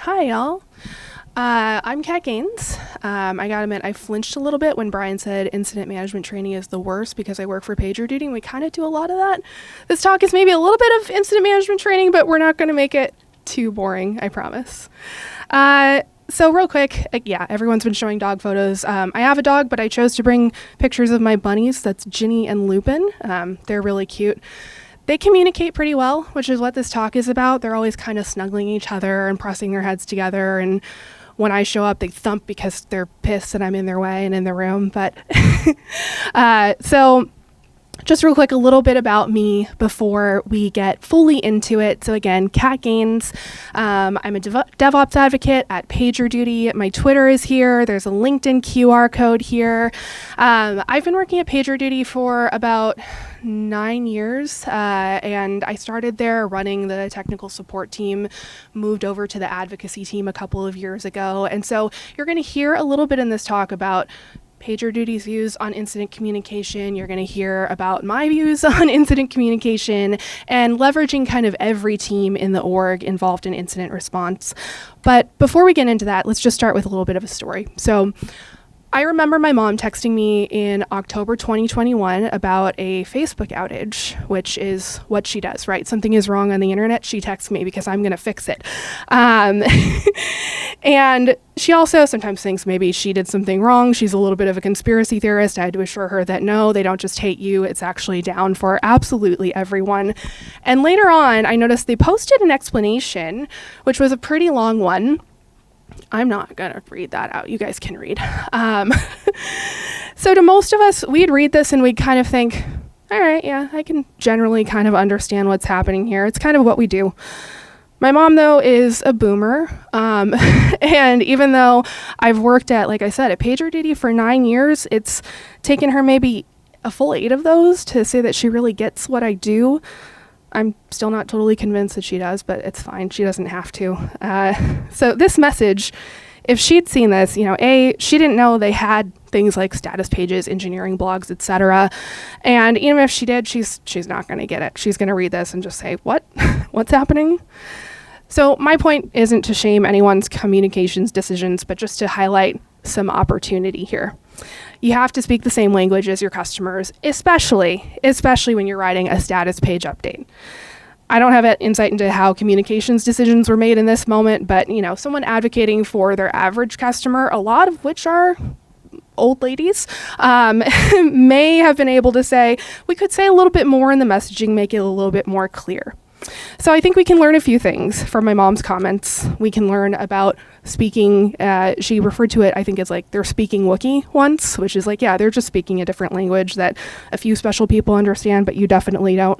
Hi, y'all. I'm Kat Gaines. I gotta admit, I flinched a little bit when Brian said incident management training is the worst because I work for PagerDuty and we kind of do a lot of that. This talk is maybe a little bit of incident management training, but we're not going to make it too boring, I promise. So real quick, everyone's been showing dog photos. I have a dog, but I chose to bring pictures of my bunnies. That's Ginny and Lupin. They're really cute. They communicate pretty well, which is what this talk is about. They're always kind of snuggling each other and pressing their heads together. And when I show up, they thump because they're pissed that I'm in their way and in the room. But so just real quick, a little bit about me before we get fully into it. So again, Kat Gaines. I'm a DevOps advocate at PagerDuty. My Twitter is here. There's a LinkedIn QR code here. I've been working at PagerDuty for about 9 years, and I started there running the technical support team, moved over to the advocacy team a couple of years ago. And so you're going to hear a little bit in this talk about PagerDuty's views on incident communication. You're going to hear about my views on incident communication and leveraging kind of every team in the org involved in incident response. But before we get into that, let's just start with a little bit of a story. So I remember my mom texting me in October 2021 about a Facebook outage, which is what she does, right? Something is wrong on the internet. She texts me because I'm going to fix it. And she also sometimes thinks maybe she did something wrong. She's a little bit of a conspiracy theorist. I had to assure her that no, they don't just hate you. It's actually down for absolutely everyone. And later on, I noticed they posted an explanation, which was a pretty long one. I'm not going to read that out. You guys can read. So to most of us, we'd read this and we'd kind of think, all right, yeah, I can generally kind of understand what's happening here. It's kind of what we do. My mom, though, is a boomer. And even though I've worked at, like I said, at PagerDuty for 9 years, it's taken her maybe a full 8 of those to say that she really gets what I do. I'm still not totally convinced that she does, but it's fine. She doesn't have to. So this message, if she'd seen this, she didn't know they had things like status pages, engineering blogs, etc. And even if she did, she's not going to get it. She's going to read this and just say, what? What's happening? So my point isn't to shame anyone's communications decisions, but just to highlight some opportunity here. You have to speak the same language as your customers, especially when you're writing a status page update. I don't have insight into how communications decisions were made in this moment, but someone advocating for their average customer, a lot of which are old ladies, may have been able to say, we could say a little bit more in the messaging, make it a little bit more clear. So I think we can learn a few things from my mom's comments. We can learn about speaking, she referred to it, I think it's like they're speaking Wookiee once, which is like, yeah, they're just speaking a different language that a few special people understand, but you definitely don't.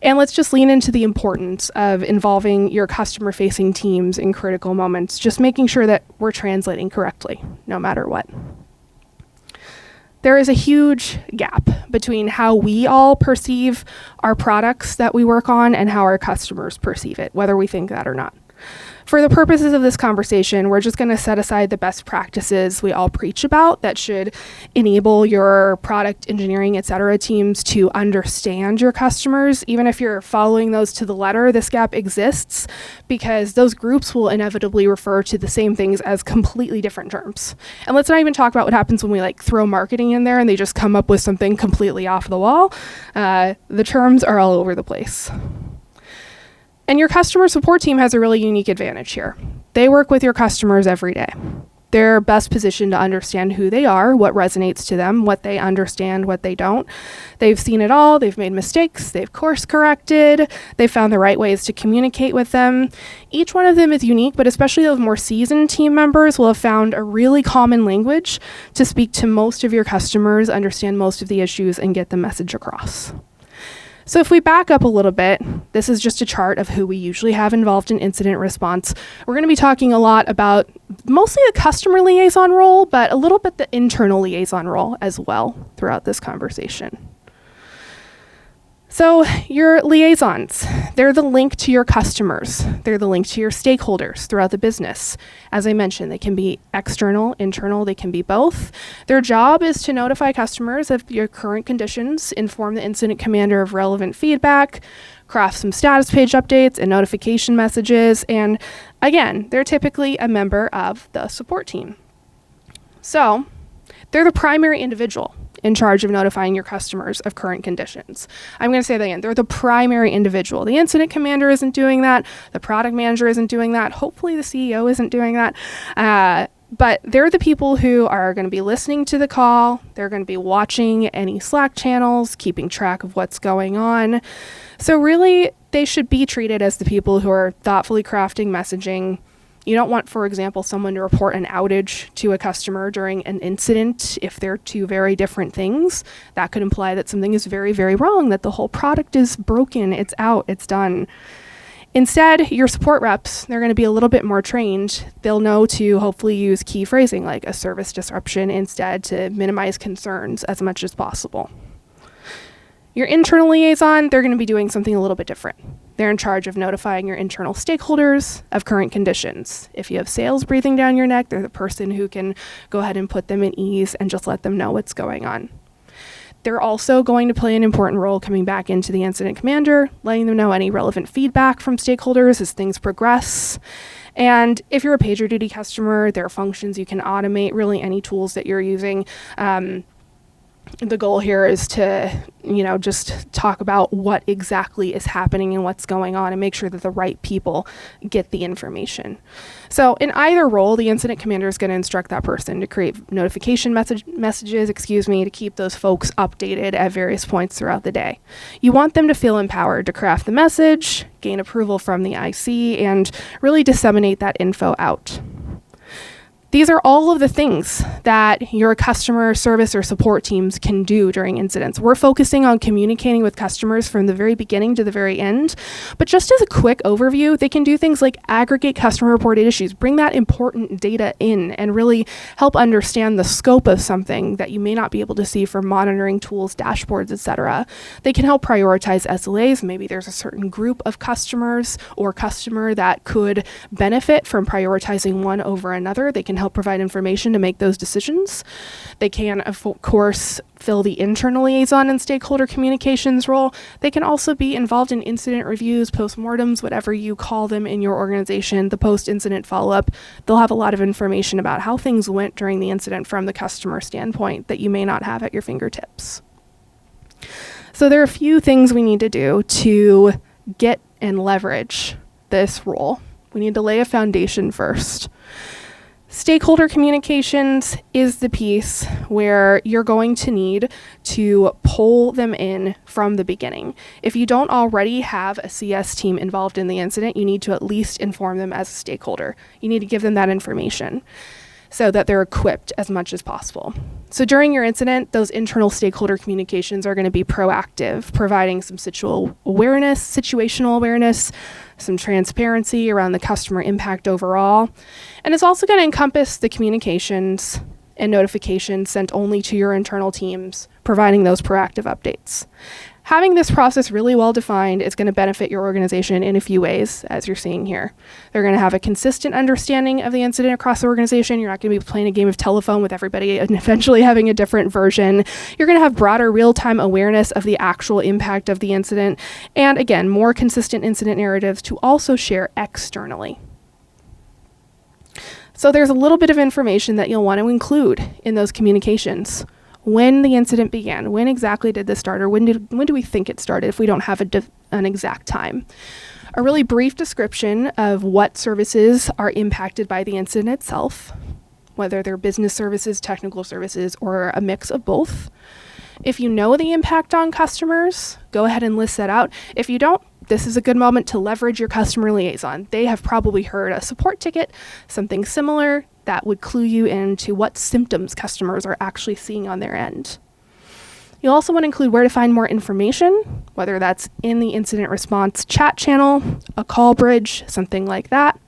And let's just lean into the importance of involving your customer-facing teams in critical moments, just making sure that we're translating correctly, no matter what. There is a huge gap between how we all perceive our products that we work on and how our customers perceive it, whether we think that or not. For the purposes of this conversation, we're just going to set aside the best practices we all preach about that should enable your product engineering, etc. teams to understand your customers. Even if you're following those to the letter, this gap exists because those groups will inevitably refer to the same things as completely different terms. And let's not even talk about what happens when we throw marketing in there and they just come up with something completely off the wall. The terms are all over the place. And your customer support team has a really unique advantage here. They work with your customers every day. They're best positioned to understand who they are, what resonates to them, what they understand, what they don't. They've seen it all. They've made mistakes. They've course corrected. They've found the right ways to communicate with them. Each one of them is unique, but especially those more seasoned team members will have found a really common language to speak to most of your customers, understand most of the issues, and get the message across. So if we back up a little bit, this is just a chart of who we usually have involved in incident response. We're going to be talking a lot about mostly the customer liaison role, but a little bit the internal liaison role as well throughout this conversation. So your liaisons, they're the link to your customers. They're the link to your stakeholders throughout the business. As I mentioned, they can be external, internal, they can be both. Their job is to notify customers of your current conditions, inform the incident commander of relevant feedback, craft some status page updates and notification messages, and Again, they're typically a member of the support team. So they're the primary individual in charge of notifying your customers of current conditions. I'm going to say that again. They're the primary individual. The incident commander isn't doing that. The product manager isn't doing that. Hopefully the CEO isn't doing that. But they're the people who are going to be listening to the call. They're going to be watching any Slack channels, keeping track of what's going on. So really, they should be treated as the people who are thoughtfully crafting messaging. You don't want, for example, someone to report an outage to a customer during an incident if they're two very different things. That could imply that something is very, very wrong, that the whole product is broken, it's out, it's done. Instead, your support reps, they're going to be a little bit more trained. They'll know to hopefully use key phrasing like a service disruption instead to minimize concerns as much as possible. Your internal liaison, they're going to be doing something a little bit different. They're in charge of notifying your internal stakeholders of current conditions. If you have sales breathing down your neck, they're the person who can go ahead and put them at ease and just let them know what's going on. They're also going to play an important role coming back into the incident commander, letting them know any relevant feedback from stakeholders as things progress. And if you're a PagerDuty customer, there are functions you can automate, really any tools that you're using. The goal here is to, just talk about what exactly is happening and what's going on and make sure that the right people get the information. So in either role, the incident commander is going to instruct that person to create notification messages, to keep those folks updated at various points throughout the day. You want them to feel empowered to craft the message, gain approval from the IC, and really disseminate that info out. These are all of the things that your customer service or support teams can do during incidents. We're focusing on communicating with customers from the very beginning to the very end. But just as a quick overview, they can do things like aggregate customer reported issues, bring that important data in, and really help understand the scope of something that you may not be able to see from monitoring tools, dashboards, etc. They can help prioritize SLAs. Maybe there's a certain group of customers or customer that could benefit from prioritizing one over another. They can help provide information to make those decisions. They can, of course, fill the internal liaison and stakeholder communications role. They can also be involved in incident reviews, postmortems, whatever you call them in your organization, the post-incident follow-up. They'll have a lot of information about how things went during the incident from the customer standpoint that you may not have at your fingertips. So there are a few things we need to do to get and leverage this role. We need to lay a foundation first. Stakeholder communications is the piece where you're going to need to pull them in from the beginning. If you don't already have a CS team involved in the incident, you need to at least inform them as a stakeholder. You need to give them that information so that they're equipped as much as possible. So during your incident, those internal stakeholder communications are going to be proactive, providing some situational awareness, some transparency around the customer impact overall. And it's also going to encompass the communications and notifications sent only to your internal teams, providing those proactive updates. Having this process really well defined is going to benefit your organization in a few ways, as you're seeing here. They're going to have a consistent understanding of the incident across the organization. You're not going to be playing a game of telephone with everybody and eventually having a different version. You're going to have broader real-time awareness of the actual impact of the incident. And again, more consistent incident narratives to also share externally. So there's a little bit of information that you'll want to include in those communications. When the incident began, when exactly did this start, or when do we think it started if we don't have an exact time? A really brief description of what services are impacted by the incident itself, whether they're business services, technical services, or a mix of both. If you know the impact on customers, go ahead and list that out. If you don't, this is a good moment to leverage your customer liaison. They have probably heard a support ticket, something similar, that would clue you into what symptoms customers are actually seeing on their end. You'll also want to include where to find more information, whether that's in the incident response chat channel, a call bridge, something like that.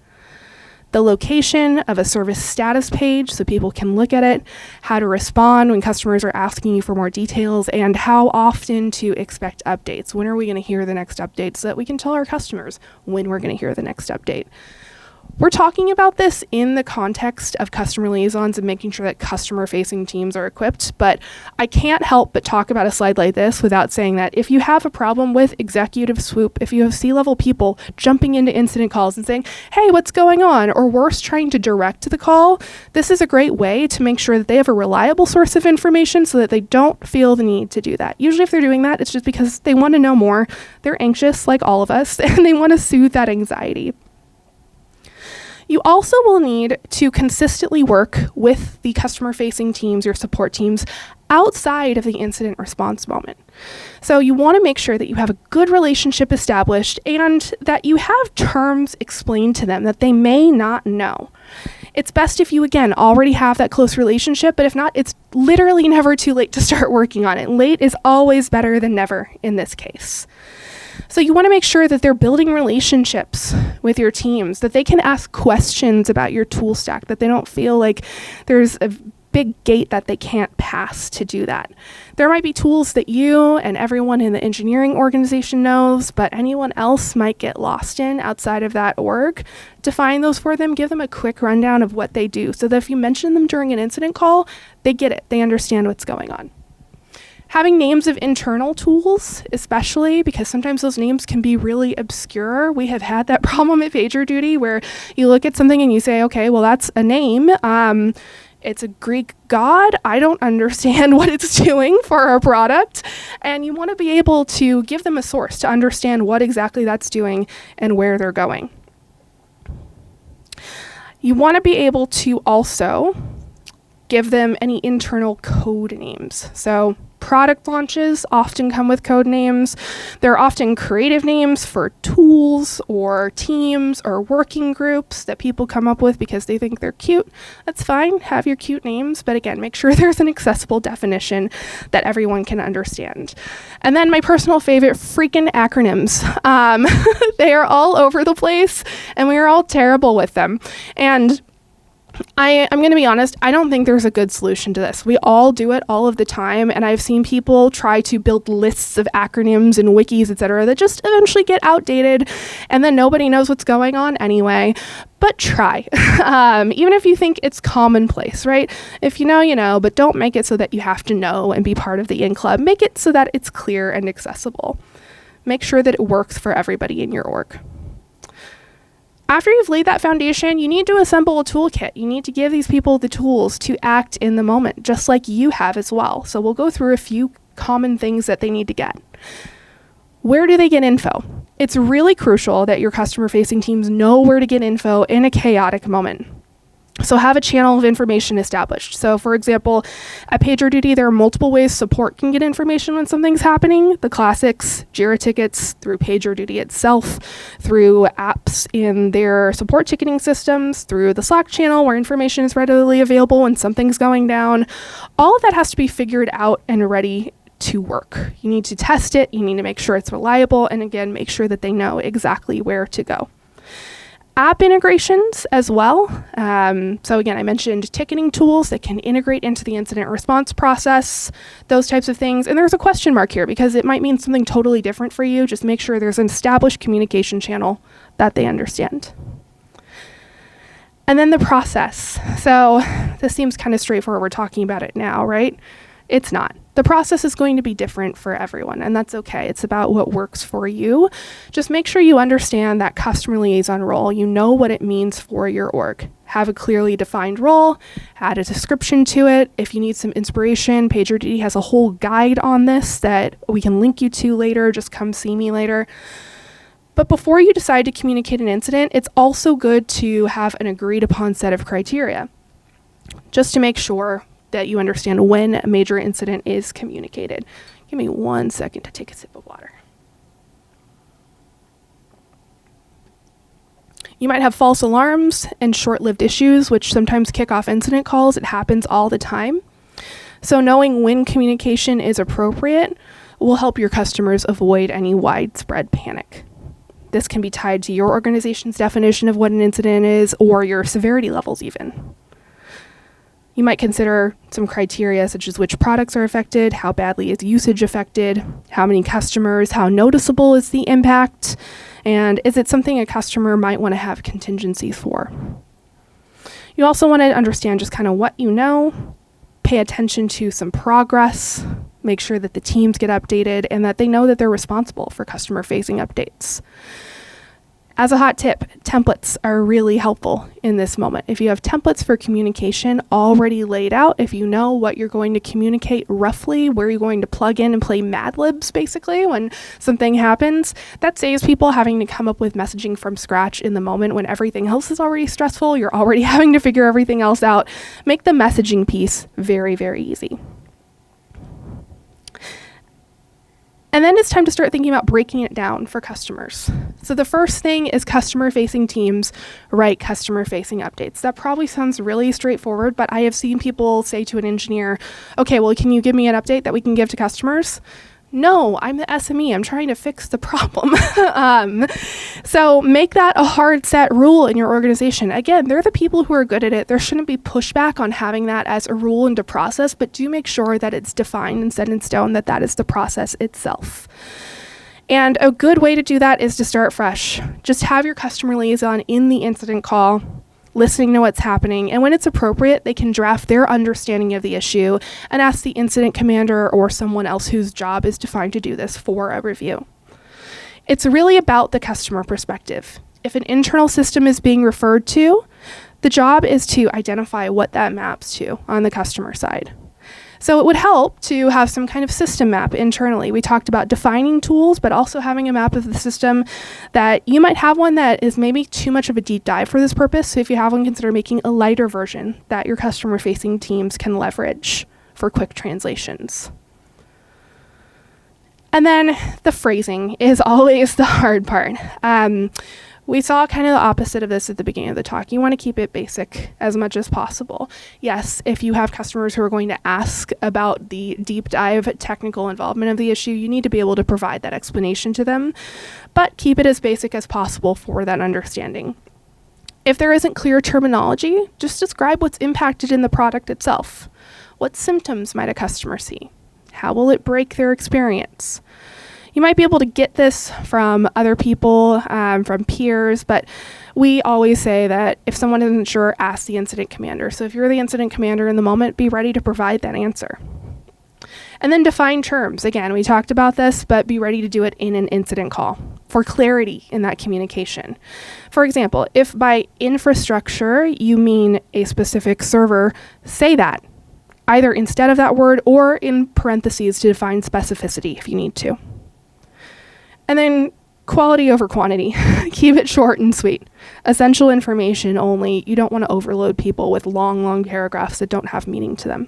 The location of a service status page so people can look at it, how to respond when customers are asking you for more details, and how often to expect updates. When are we going to hear the next update so that we can tell our customers when we're going to hear the next update. We're talking about this in the context of customer liaisons and making sure that customer-facing teams are equipped, but I can't help but talk about a slide like this without saying that if you have a problem with executive swoop, if you have C-level people jumping into incident calls and saying, hey, what's going on? Or worse, trying to direct the call, this is a great way to make sure that they have a reliable source of information so that they don't feel the need to do that. Usually if they're doing that, it's just because they want to know more. They're anxious like all of us, and they want to soothe that anxiety. You also will need to consistently work with the customer-facing teams, your support teams, outside of the incident response moment. So you want to make sure that you have a good relationship established and that you have terms explained to them that they may not know. It's best if you, again, already have that close relationship, but if not, it's literally never too late to start working on it. Late is always better than never in this case. So you want to make sure that they're building relationships with your teams, that they can ask questions about your tool stack, that they don't feel like there's a big gate that they can't pass to do that. There might be tools that you and everyone in the engineering organization knows, but anyone else might get lost in outside of that org. Define those for them, give them a quick rundown of what they do, so that if you mention them during an incident call, they get it, they understand what's going on. Having names of internal tools, especially because sometimes those names can be really obscure. We have had that problem at PagerDuty where you look at something and you say, okay, well, that's a name. It's a Greek god. I don't understand what it's doing for our product. And you want to be able to give them a source to understand what exactly that's doing and where they're going. You want to be able to also give them any internal code names. So product launches often come with code names. They're often creative names for tools or teams or working groups that people come up with because they think they're cute. That's fine, have your cute names, but again, make sure there's an accessible definition that everyone can understand. And then my personal favorite, freaking acronyms. They are all over the place and we are all terrible with them. And I'm going to be honest, I don't think there's a good solution to this. We all do it all of the time, and I've seen people try to build lists of acronyms and wikis, etc., that just eventually get outdated, and then nobody knows what's going on anyway. But try, even if you think it's commonplace, right? If you know, you know, but don't make it so that you have to know and be part of the in club. Make it so that it's clear and accessible. Make sure that it works for everybody in your org. After you've laid that foundation, you need to assemble a toolkit. You need to give these people the tools to act in the moment, just like you have as well. So we'll go through a few common things that they need to get. Where do they get info? It's really crucial that your customer-facing teams know where to get info in a chaotic moment. So have a channel of information established. So for example, at PagerDuty, there are multiple ways support can get information when something's happening. The classics, Jira tickets, through PagerDuty itself, through apps in their support ticketing systems, through the Slack channel where information is readily available when something's going down. All of that has to be figured out and ready to work. You need to test it, you need to make sure it's reliable, and again, make sure that they know exactly where to go. App integrations as well. So again, I mentioned ticketing tools that can integrate into the incident response process, those types of things. And there's a question mark here because it might mean something totally different for you. Just make sure there's an established communication channel that they understand. And then the process. So this seems kind of straightforward. We're talking about it now, right? It's not. The process is going to be different for everyone, and that's okay. It's about what works for you. Just make sure you understand that customer liaison role. You know what it means for your org. Have a clearly defined role, add a description to it. If you need some inspiration, PagerDuty has a whole guide on this that we can link you to later. Just come see me later. But before you decide to communicate an incident, it's also good to have an agreed upon set of criteria, just to make sure that you understand when a major incident is communicated. Give me 1 second to take a sip of water. You might have false alarms and short-lived issues, which sometimes kick off incident calls. It happens all the time. So knowing when communication is appropriate will help your customers avoid any widespread panic. This can be tied to your organization's definition of what an incident is or your severity levels even. You might consider some criteria such as which products are affected, how badly is usage affected, how many customers, how noticeable is the impact, and is it something a customer might want to have contingencies for. You also want to understand just kind of what you know, pay attention to some progress, make sure that the teams get updated and that they know that they're responsible for customer-facing updates. As a hot tip, templates are really helpful in this moment. If you have templates for communication already laid out, if you know what you're going to communicate roughly, where you're going to plug in and play Mad Libs basically when something happens, that saves people having to come up with messaging from scratch in the moment when everything else is already stressful. You're already having to figure everything else out. Make the messaging piece very, very easy. And then it's time to start thinking about breaking it down for customers. So the first thing is customer-facing teams write customer-facing updates. That probably sounds really straightforward, but I have seen people say to an engineer, okay, well, can you give me an update that we can give to customers? No, I'm the SME. I'm trying to fix the problem. So make that a hard set rule in your organization. Again, they're the people who are good at it. There shouldn't be pushback on having that as a rule and a process, but do make sure that it's defined and set in stone that that is the process itself. And a good way to do that is to start fresh. Just have your customer liaison in the incident call, listening to what's happening, and when it's appropriate, they can draft their understanding of the issue and ask the incident commander or someone else whose job is defined to do this for a review. It's really about the customer perspective. If an internal system is being referred to, the job is to identify what that maps to on the customer side. So it would help to have some kind of system map internally. We talked about defining tools, but also having a map of the system that you might have one that is maybe too much of a deep dive for this purpose. So if you have one, consider making a lighter version that your customer-facing teams can leverage for quick translations. And then the phrasing is always the hard part. We saw kind of the opposite of this at the beginning of the talk. You want to keep it basic as much as possible. Yes, if you have customers who are going to ask about the deep dive technical involvement of the issue, you need to be able to provide that explanation to them, but keep it as basic as possible for that understanding. If there isn't clear terminology, just describe what's impacted in the product itself. What symptoms might a customer see? How will it break their experience? You might be able to get this from other people, from peers, but we always say that if someone isn't sure, ask the incident commander. So if you're the incident commander in the moment, be ready to provide that answer. And then define terms. Again, we talked about this, but be ready to do it in an incident call for clarity in that communication. For example, if by infrastructure you mean a specific server, say that, either instead of that word or in parentheses to define specificity if you need to. And then quality over quantity. Keep it short and sweet. Essential information only. You don't want to overload people with long paragraphs that don't have meaning to them.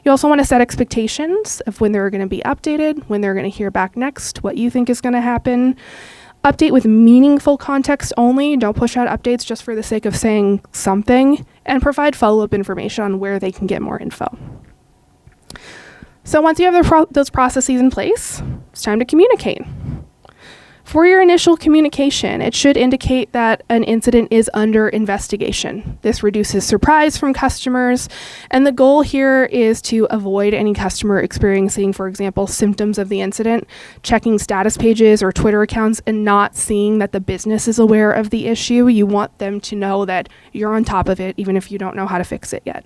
You also want to set expectations of when they're going to be updated, when they're going to hear back next, what you think is going to happen. Update with meaningful context only. Don't push out updates just for the sake of saying something, and provide follow-up information on where they can get more info. So once you have those processes in place, it's time to communicate. For your initial communication, it should indicate that an incident is under investigation. This reduces surprise from customers, and the goal here is to avoid any customer experiencing, for example, symptoms of the incident, checking status pages or Twitter accounts and not seeing that the business is aware of the issue. You want them to know that you're on top of it, even if you don't know how to fix it yet.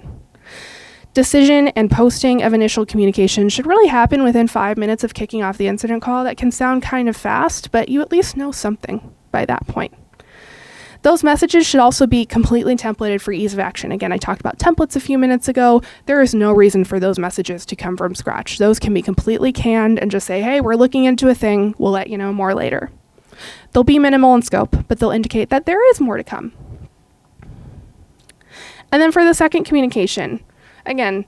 Decision and posting of initial communication should really happen within 5 minutes of kicking off the incident call. That can sound kind of fast, but you at least know something by that point. Those messages should also be completely templated for ease of action. Again, I talked about templates a few minutes ago. There is no reason for those messages to come from scratch. Those can be completely canned and just say, hey, we're looking into a thing. We'll let you know more later. They'll be minimal in scope, but they'll indicate that there is more to come. And then for the second communication, again,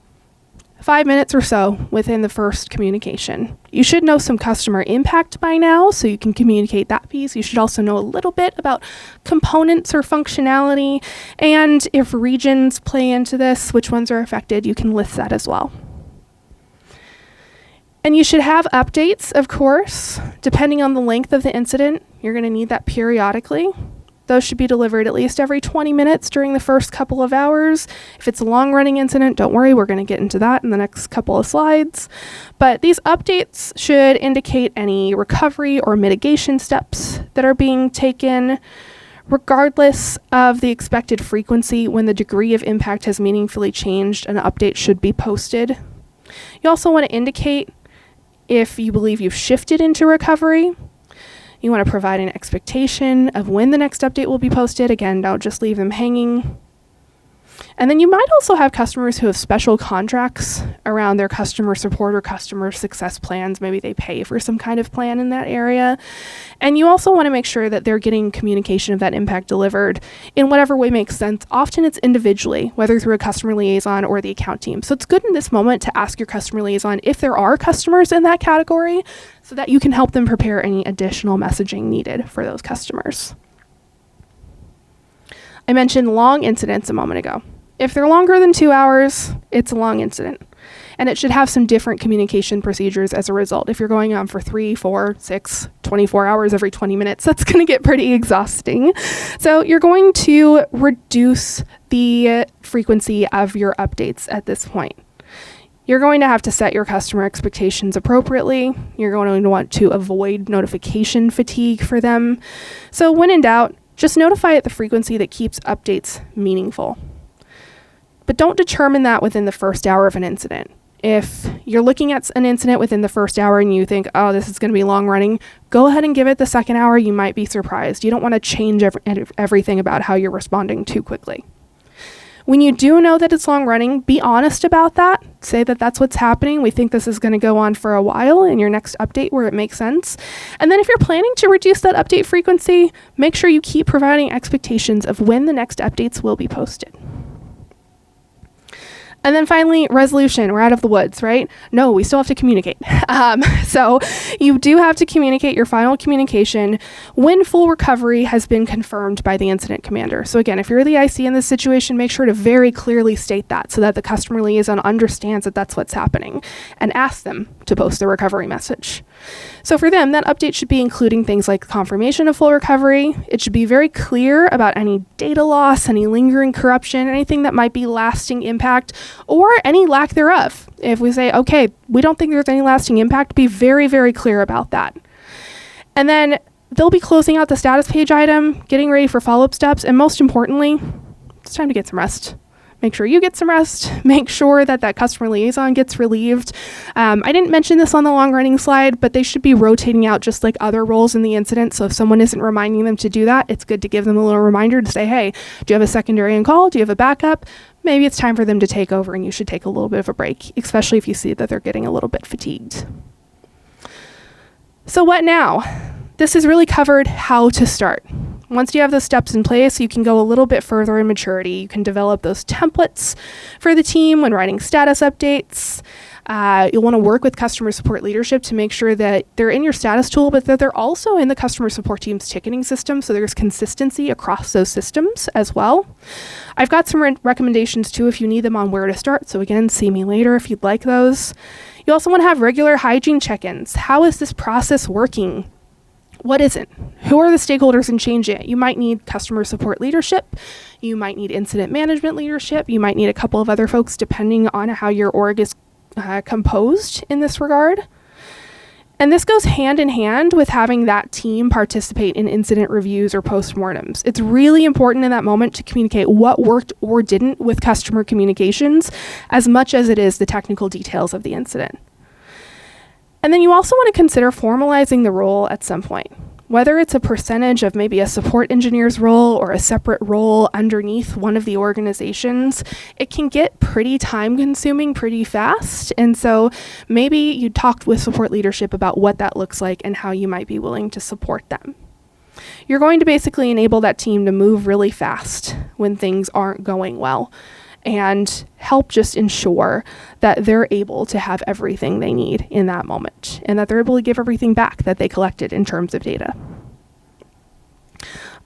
5 minutes or so within the first communication. You should know some customer impact by now, so you can communicate that piece. You should also know a little bit about components or functionality, and if regions play into this, which ones are affected, you can list that as well. And you should have updates, of course, depending on the length of the incident. You're going to need that periodically. Those should be delivered at least every 20 minutes during the first couple of hours. If it's a long-running incident, don't worry, we're going to get into that in the next couple of slides. But these updates should indicate any recovery or mitigation steps that are being taken. Regardless of the expected frequency, when the degree of impact has meaningfully changed, an update should be posted. You also want to indicate if you believe you've shifted into recovery. You want to provide an expectation of when the next update will be posted. Again, don't just leave them hanging. And then you might also have customers who have special contracts around their customer support or customer success plans. Maybe they pay for some kind of plan in that area. And you also want to make sure that they're getting communication of that impact delivered in whatever way makes sense. Often it's individually, whether through a customer liaison or the account team. So it's good in this moment to ask your customer liaison if there are customers in that category so that you can help them prepare any additional messaging needed for those customers. I mentioned long incidents a moment ago. If they're longer than 2 hours, it's a long incident. And it should have some different communication procedures as a result. If you're going on for 3, 4, 6, 24 hours every 20 minutes, that's going to get pretty exhausting. So you're going to reduce the frequency of your updates at this point. You're going to have to set your customer expectations appropriately. You're going to want to avoid notification fatigue for them. So when in doubt, just notify at the frequency that keeps updates meaningful. But don't determine that within the first hour of an incident. If you're looking at an incident within the first hour and you think, oh, this is going to be long running, go ahead and give it the second hour. You might be surprised. You don't want to change everything about how you're responding too quickly. When you do know that it's long running, be honest about that. Say that that's what's happening. We think this is going to go on for a while in your next update where it makes sense. And then if you're planning to reduce that update frequency, make sure you keep providing expectations of when the next updates will be posted. And then finally, resolution. We're out of the woods, right? No, we still have to communicate. So you do have to communicate your final communication when full recovery has been confirmed by the incident commander. So again, if you're the IC in this situation, make sure to very clearly state that so that the customer liaison understands that that's what's happening and ask them to post the recovery message. So for them, that update should be including things like confirmation of full recovery. It should be very clear about any data loss, any lingering corruption, anything that might be lasting impact, or any lack thereof. If we say, okay, we don't think there's any lasting impact, be very, very clear about that. And then they'll be closing out the status page item, getting ready for follow-up steps, and most importantly, it's time to get some rest. Make sure you get some rest. Make sure that that customer liaison gets relieved. I didn't mention this on the long running slide, but they should be rotating out just like other roles in the incident. So if someone isn't reminding them to do that, it's good to give them a little reminder to say, hey, do you have a secondary on call? Do you have a backup? Maybe it's time for them to take over and you should take a little bit of a break, especially if you see that they're getting a little bit fatigued. So what now? This has really covered how to start. Once you have those steps in place, you can go a little bit further in maturity. You can develop those templates for the team when writing status updates. You'll want to work with customer support leadership to make sure that they're in your status tool, but that they're also in the customer support team's ticketing system, so there's consistency across those systems as well. I've got some recommendations too if you need them on where to start, so again, see me later if you'd like those. You also want to have regular hygiene check-ins. How is this process working? What isn't? Who are the stakeholders in changing it? You might need customer support leadership. You might need incident management leadership. You might need a couple of other folks depending on how your org is composed in this regard. And this goes hand in hand with having that team participate in incident reviews or postmortems. It's really important in that moment to communicate what worked or didn't with customer communications as much as it is the technical details of the incident. And then you also want to consider formalizing the role at some point. Whether it's a percentage of maybe a support engineer's role or a separate role underneath one of the organizations, it can get pretty time consuming pretty fast. And so maybe you talked with support leadership about what that looks like and how you might be willing to support them. You're going to basically enable that team to move really fast when things aren't going well and help just ensure that they're able to have everything they need in that moment and that they're able to give everything back that they collected in terms of data.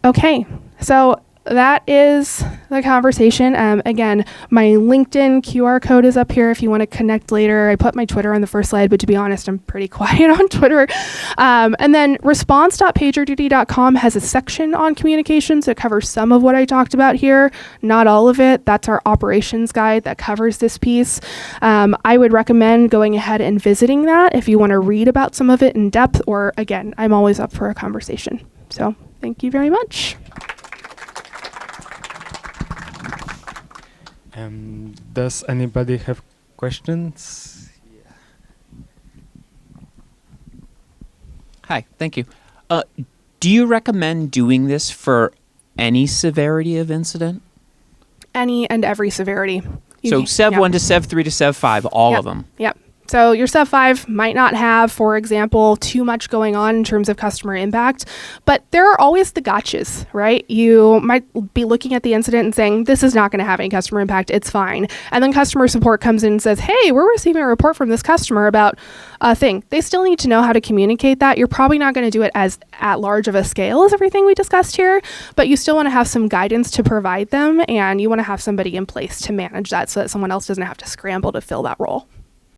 Okay, so that is the conversation. Again, my LinkedIn QR code is up here if you want to connect later. I put my Twitter on the first slide, but to be honest, I'm pretty quiet on Twitter. And then response.pagerduty.com has a section on communications that covers some of what I talked about here, not all of it. That's our operations guide that covers this piece. I would recommend going ahead and visiting that if you want to read about some of it in depth, or again, I'm always up for a conversation. So thank you very much. Does anybody have questions? Hi, thank you. Do you recommend doing this for any severity of incident? Any and every severity. So Sev 1 to Sev 3 to Sev 5, all of them? Yep. So your Sev 5 might not have, for example, too much going on in terms of customer impact, but there are always the gotchas, right? You might be looking at the incident and saying, this is not going to have any customer impact, it's fine. And then customer support comes in and says, hey, we're receiving a report from this customer about a thing. They still need to know how to communicate that. You're probably not going to do it as at large of a scale as everything we discussed here, but you still want to have some guidance to provide them, and you want to have somebody in place to manage that so that someone else doesn't have to scramble to fill that role.